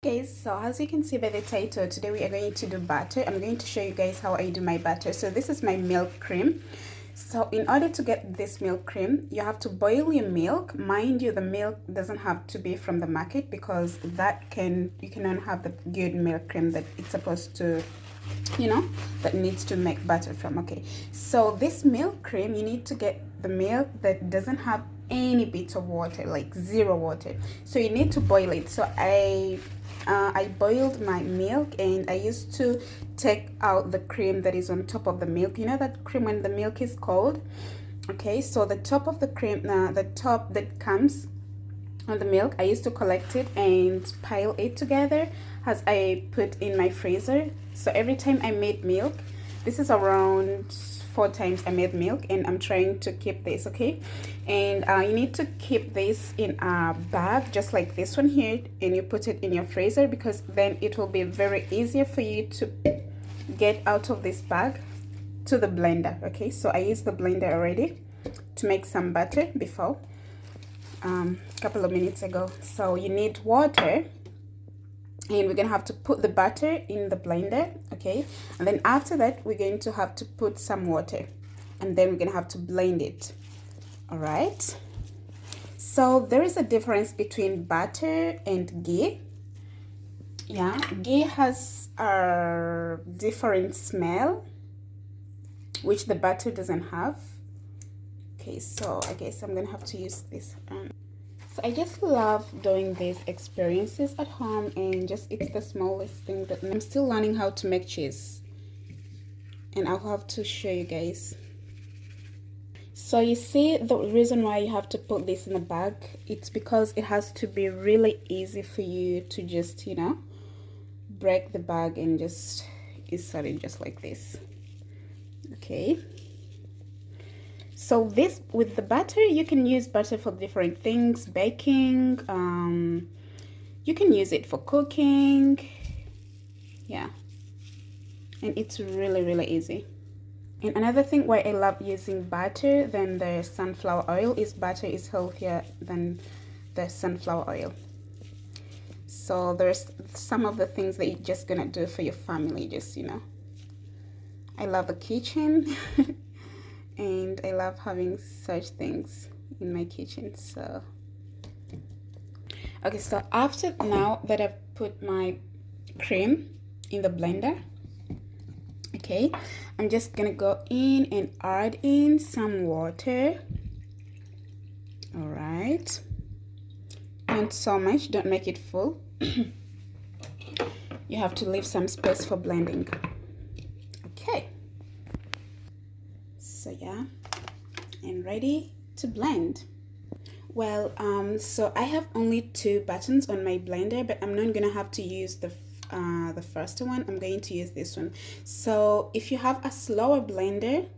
Guys, so as you can see by the title, today we are going to do butter. I'm going to show you guys how I do my butter. So this is my milk cream. So in order to get this milk cream, you have to boil your milk. Mind you, the milk doesn't have to be from the market, because you cannot have the good milk cream that it's supposed to, that needs to make butter from. Okay, so this milk cream, you need to get the milk that doesn't have any bit of water, like zero water. So you need to boil it. So I boiled my milk, and I used to take out the cream that is on top of the milk. You know that cream when the milk is cold? Okay, so the top of the cream, the top that comes on the milk, I used to collect it and pile it together as I put in my freezer. So every time I made milk, this is around 4 times I made milk, and I'm trying to keep this. Okay, and you need to keep this in a bag just like this one here, and you put it in your freezer, because then it will be very easier for you to get out of this bag to the blender. Okay, so I used the blender already to make some butter before, a couple of minutes ago. So you need water, and we're gonna have to put the butter in the blender. Okay, and then after that we're going to have to put some water, and then we're gonna have to blend it. All right, so there is a difference between butter and ghee. Yeah, ghee has a different smell, which the butter doesn't have. Okay, so I guess I'm gonna have to use this. So I just love doing these experiences at home, and it's the smallest thing that I'm still learning how to make cheese, and I'll have to show you guys. So you see, the reason why you have to put this in a bag, it's because it has to be really easy for you to just, break the bag and just insert it just like this. Okay. So this, with the butter, you can use butter for different things, baking, you can use it for cooking. Yeah, and it's really easy. And another thing why I love using butter than the sunflower oil is butter is healthier than the sunflower oil. So there's some of the things that you're just gonna do for your family, just I love the kitchen. And I love having such things in my kitchen. So okay, so after now that I've put my cream in the blender, okay, I'm just gonna go in and add in some water. All right, not so much, don't make it full. You have to leave some space for blending. Okay, so yeah, and ready to blend. Well, so I have only 2 buttons on my blender, but I'm not gonna have to use the first one. I'm going to use this one. So if you have a slower blender,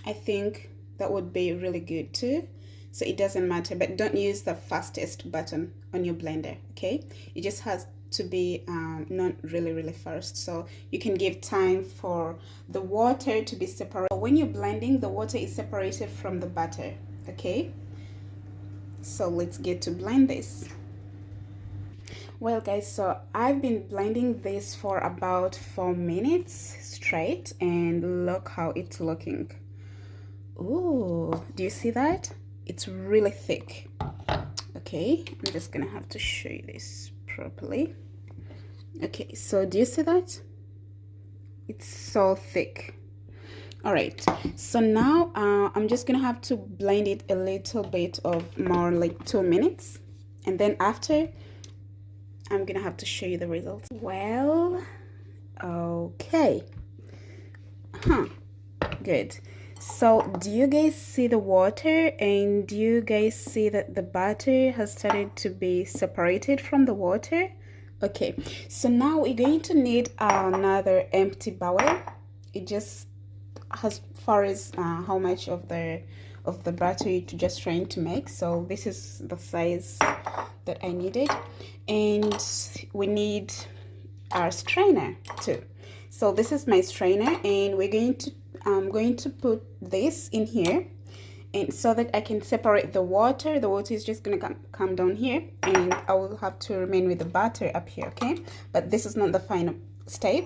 I think that would be really good too. So it doesn't matter, but don't use the fastest button on your blender. Okay, it just has to be not really fast, so you can give time for the water to be separated. When you're blending, the water is separated from the butter. Okay, so let's get to blend this. Well guys, so I've been blending this for about 4 minutes straight, and look how it's looking. Ooh, do you see that? It's really thick. Okay, I'm just gonna have to show you this properly. Okay, so do you see that? It's so thick. All right, so now I'm just gonna have to blend it a little bit of more, like 2 minutes, and then after I'm gonna have to show you the results. Well, okay, good. So do you guys see the water, and do you guys see that the butter has started to be separated from the water? Okay, so now we're going to need another empty bowl. It just, as far as how much of the butter you're just trying to make. So this is the size that I needed, and we need our strainer too. So this is my strainer, and we're going to I'm going to put this in here, and so that I can separate the water is just gonna come down here, and I will have to remain with the batter up here, okay? But this is not the final step.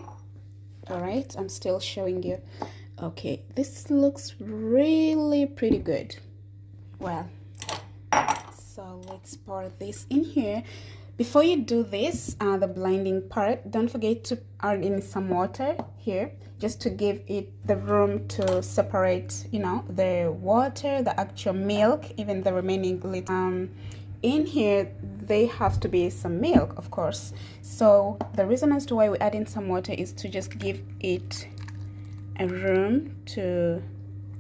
All right, I'm still showing you. Okay, this looks really pretty good. Well, so let's pour this in here. Before you do this, the blending part, don't forget to add in some water here, just to give it the room to separate, you know, the water, the actual milk, even the remaining little. In here, they have to be some milk, of course. So the reason as to why we add in some water is to just give it a room to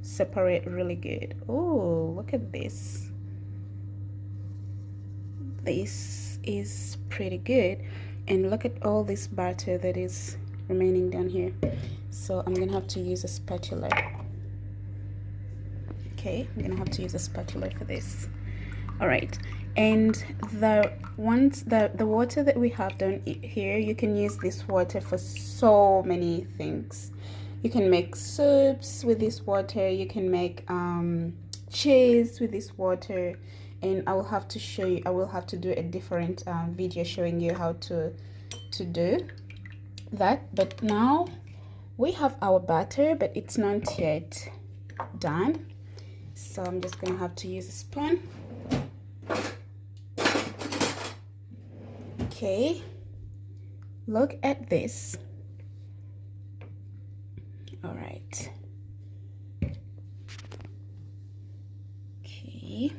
separate really good. Oh, look at this. This is pretty good, and look at all this batter that is remaining down here. So I'm gonna have to use a spatula. Okay, I'm gonna have to use a spatula for this. All right, and the water that we have down here, you can use this water for so many things. You can make soups with this water, you can make cheese with this water, and I will have to show you, I will have to do a different video showing you how to do that. But now we have our batter, but it's not yet done, so I'm just gonna have to use a spoon. Okay, look at this. All right, okay,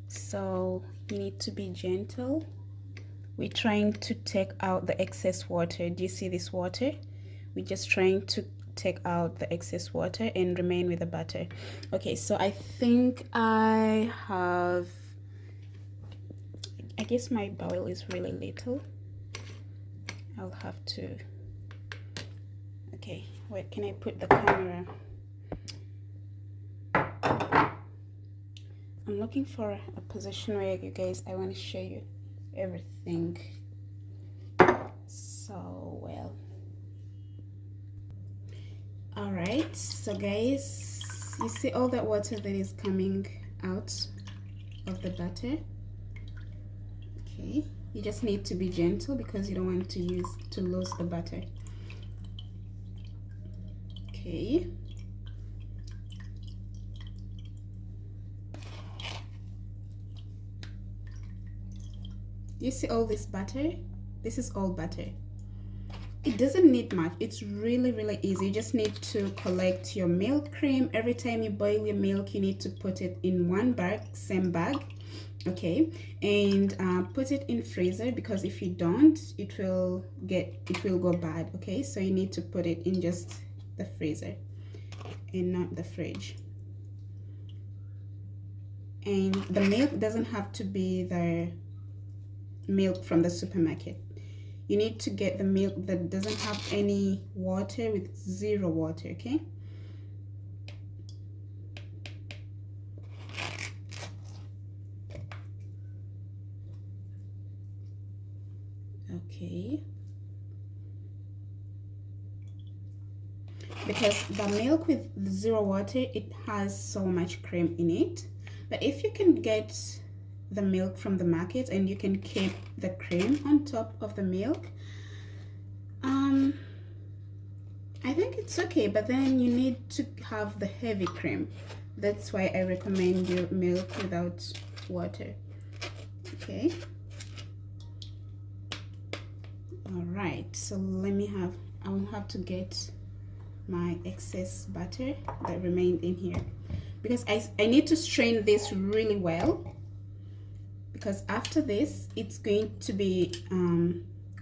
so you need to be gentle. We're trying to take out the excess water. Do you see this water? We're just trying to take out the excess water and remain with the butter. Okay, so I think I guess my bowl is really little. I'll have to, okay, where can I put the camera? I'm looking for a position where you guys, I want to show you everything. So, well, all right, so guys, you see all that water that is coming out of the batter. Okay, you just need to be gentle because you don't want to lose the butter. Okay, you see all this butter? This is all butter. It doesn't need much. It's really easy. You just need to collect your milk cream. Every time you boil your milk, you need to put it in one bag, same bag, okay, and put it in freezer, because if you don't, it will go bad. Okay, so you need to put it in just the freezer and not the fridge. And the milk doesn't have to be the milk from the supermarket. You need to get the milk that doesn't have any water, with zero water, okay? Okay. Because the milk with zero water, it has so much cream in it. But if you can get the milk from the market and you can keep the cream on top of the milk, I think it's okay, but then you need to have the heavy cream. That's why I recommend you milk without water. Okay, all right, so I will have to get my excess butter that remained in here, because I need to strain this really well, because after this it's going to be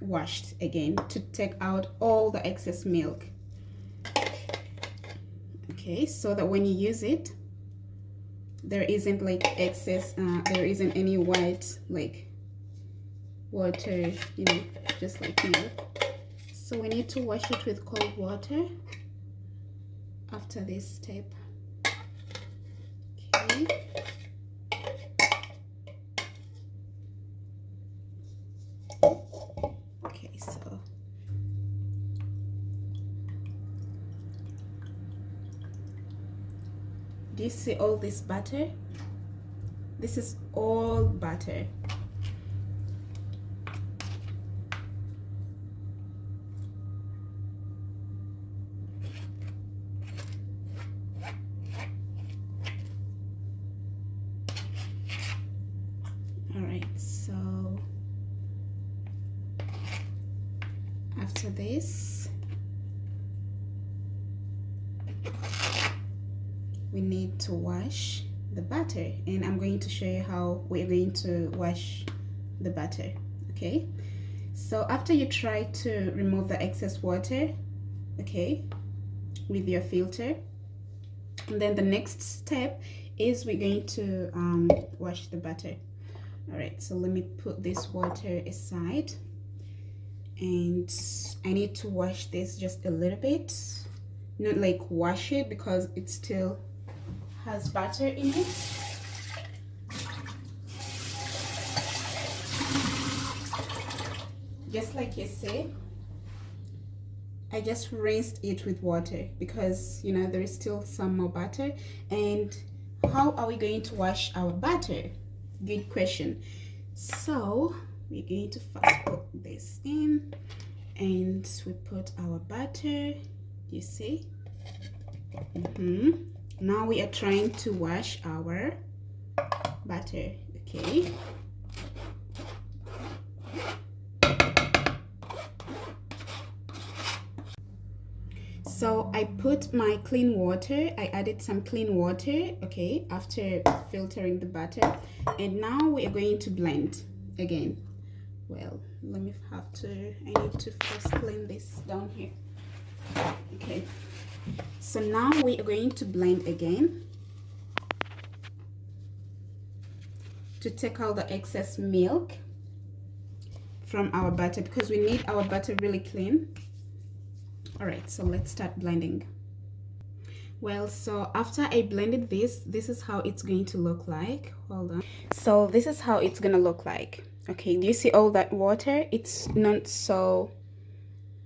washed again to take out all the excess milk. Okay, so that when you use it, there isn't like excess, there isn't any white like water, you know, just like milk. So we need to wash it with cold water after this step. Okay. Okay, so Do you see all this butter? This is all butter. All right, so after this, we need to wash the butter, and I'm going to show you how we're going to wash the butter. Okay, so after you try to remove the excess water, okay, with your filter, and then the next step is we're going to wash the butter. All right, so let me put this water aside, and I need to wash this just a little bit, not like wash it because it still has butter in it. Just like you see, I just rinsed it with water because, you know, there is still some more butter. And how are we going to wash our butter? Good question. So we're going to first put this in, and we put our butter, you see. Now we are trying to wash our butter. Okay, so I put my clean water, I added some clean water, okay, after filtering the butter, and now we are going to blend again. Well, I need to first clean this down here. Okay, so now we are going to blend again to take out the excess milk from our butter, because we need our butter really clean. All right, so let's start blending. Well, so after I blended this is how it's going to look like. Hold on. So this is how it's gonna look like. Okay, do you see all that water? It's not so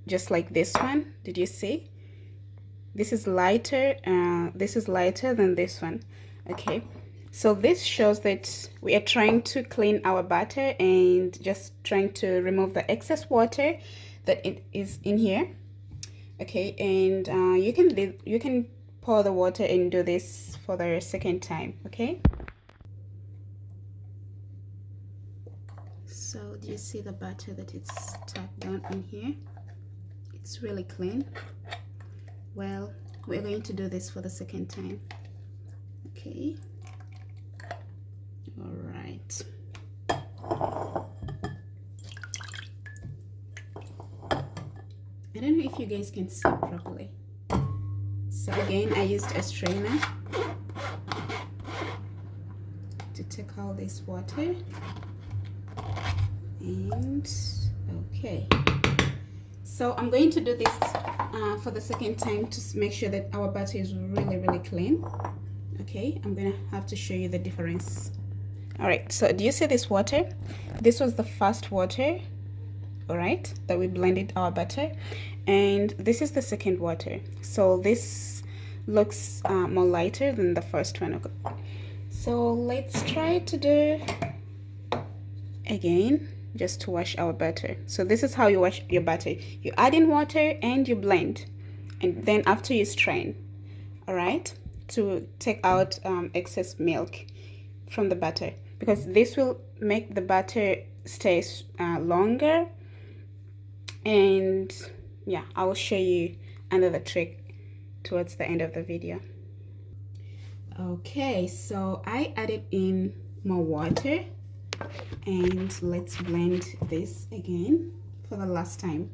just like this one. Did you see? This is lighter than this one. Okay, so this shows that we are trying to clean our butter and just trying to remove the excess water that it is in here. Okay, and you can pour the water and do this for the second time. Okay, so do you see the butter that it's tucked down in here? It's really clean. Well, we're going to do this for the second time. Okay, all right. I don't know if you guys can see properly. So again, I used a strainer to take out this water. And okay, so I'm going to do this for the second time to make sure that our butter is really clean. Okay, I'm gonna have to show you the difference. All right, so do you see this water? This was the first water, all right, that we blended our butter, and this is the second water. So this looks more lighter than the first one. Okay, so let's try to do again, just to wash our butter. So this is how you wash your butter. You add in water and you blend, and then after you strain, all right, to take out excess milk from the butter, because this will make the butter stay longer. And yeah, I will show you another trick towards the end of the video. Okay, so I added in more water, and let's blend this again for the last time.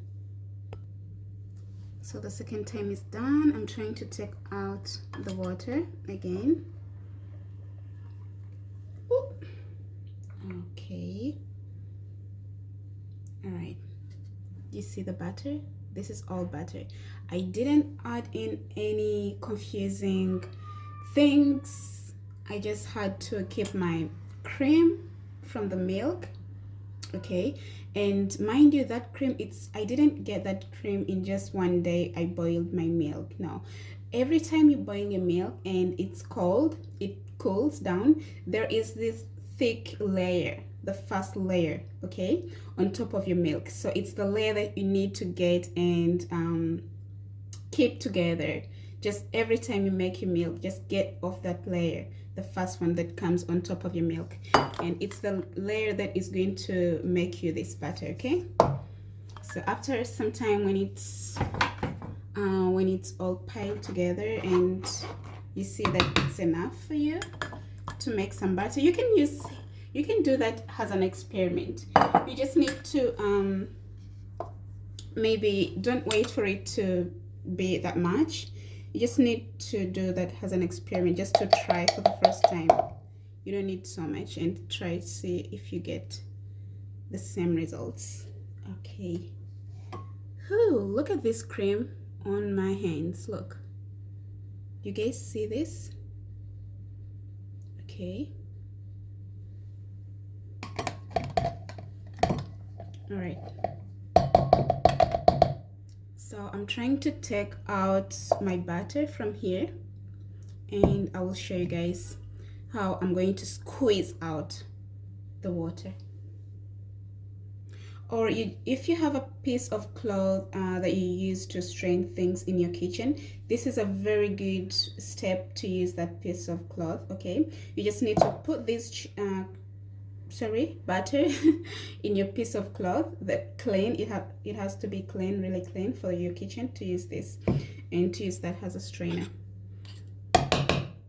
So the second time is done. I'm trying to take out the water again. Oop. Okay, all right, you see the butter? This is all butter. I didn't add in any confusing things. I just had to keep my cream from the milk. Okay, and mind you, that cream, I didn't get that cream in just one day I boiled my milk. No, every time you boil your milk and it's cold, it cools down, there is this thick layer, the first layer, okay, on top of your milk. So it's the layer that you need to get and keep together. Just every time you make your milk, just get off that layer, the first one that comes on top of your milk, and it's the layer that is going to make you this batter, okay? So after some time, when it's all piled together and you see that it's enough for you to make some batter, you can do that as an experiment. You just need to maybe don't wait for it to be that much. You just need to do that as an experiment, just to try for the first time. You don't need so much, and try to see if you get the same results. Okay. Ooh, look at this cream on my hands. Look, you guys see this? Okay. All right. So I'm trying to take out my batter from here, and I will show you guys how I'm going to squeeze out the water. Or if you have a piece of cloth that you use to strain things in your kitchen, this is a very good step to use that piece of cloth, okay? You just need to put this batter in your piece of cloth, that clean, it has to be clean, really clean for your kitchen to use this, and to use that as a strainer,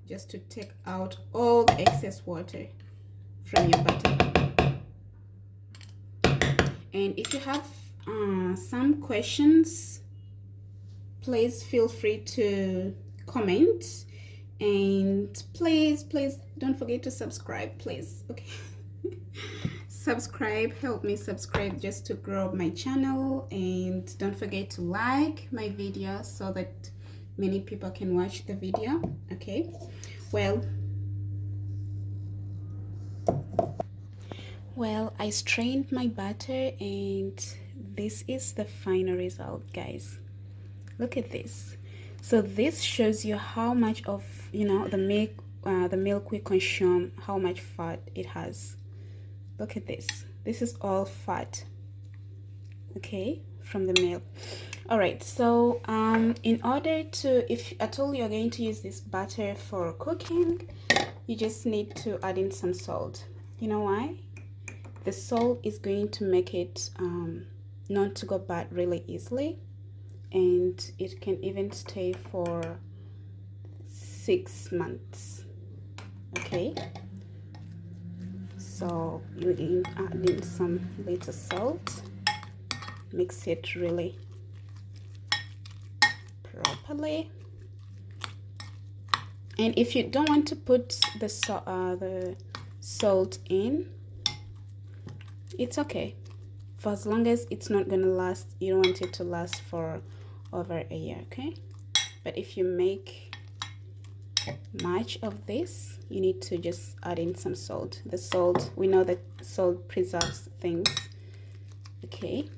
just to take out all the excess water from your batter. And if you have some questions, please feel free to comment, and please don't forget to subscribe, please, okay? Subscribe, help me subscribe just to grow my channel, and don't forget to like my video so that many people can watch the video, okay? Well, I strained my batter, and this is the final result, guys. Look at this. So this shows you how much of, you know, the milk we consume, how much fat it has. Look at this. This is all fat, okay, from the milk. All right, so in order to, if at all you're going to use this batter for cooking, you just need to add in some salt. You know why? The salt is going to make it not to go bad really easily, and it can even stay for 6 months, okay? So you add in some little salt, mix it really properly. And if you don't want to put the salt in, it's okay, for as long as it's not gonna last, you don't want it to last for over a year, okay? But if you make much of this, you need to just add in some salt. The salt, we know that salt preserves things, okay?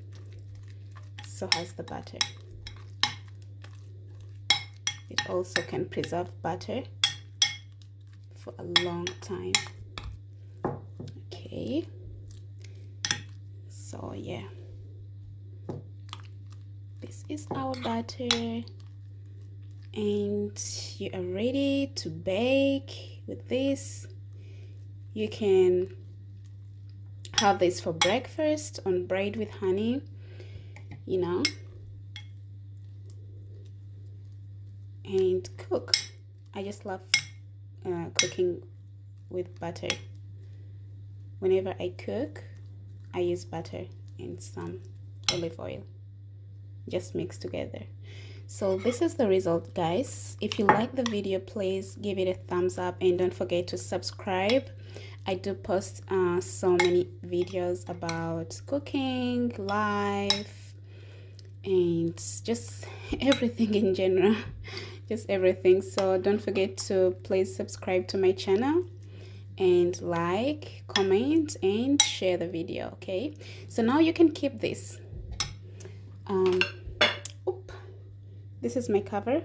So has the butter. It also can preserve butter for a long time, okay? So yeah, this is our batter, and you are ready to bake with this. You can have this for breakfast on bread with honey, you know, and cook. I just love cooking with butter. Whenever I cook, I use butter and some olive oil, just mix together. So this is the result, guys. If you like the video, please give it a thumbs up, and don't forget to subscribe. I do post so many videos about cooking, life, and just everything in general, just everything. So don't forget to please subscribe to my channel, and like, comment, and share the video, okay? So now you can keep this. This is my cover.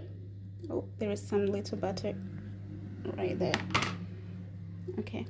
Oh, there is some little butter right there. Okay,